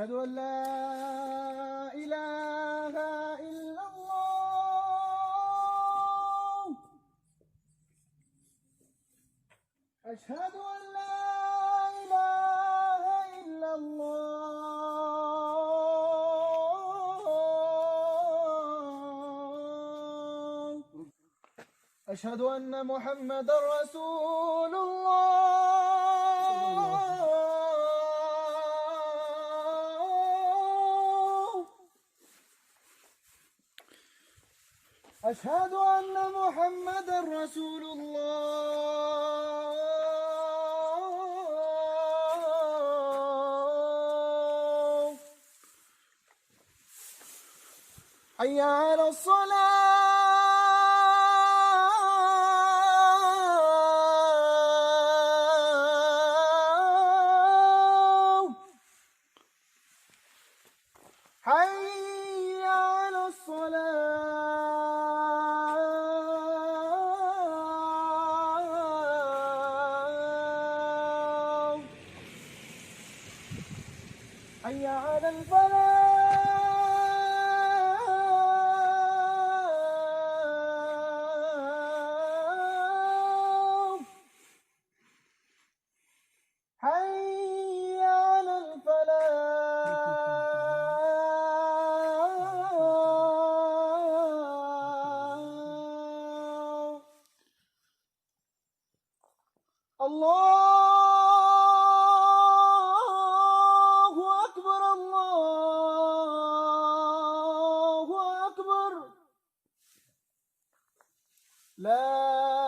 أشهد أن لا إله إلا الله. أشهد أن لا إله إلا الله. أشهد أن محمدا رسول الله. أشهد أن محمدا رسول الله. حي على الصلاة. حي على الصلاة. حي على الفلاح. حي على الفلاح. الله أكبر. الله أكبر. لا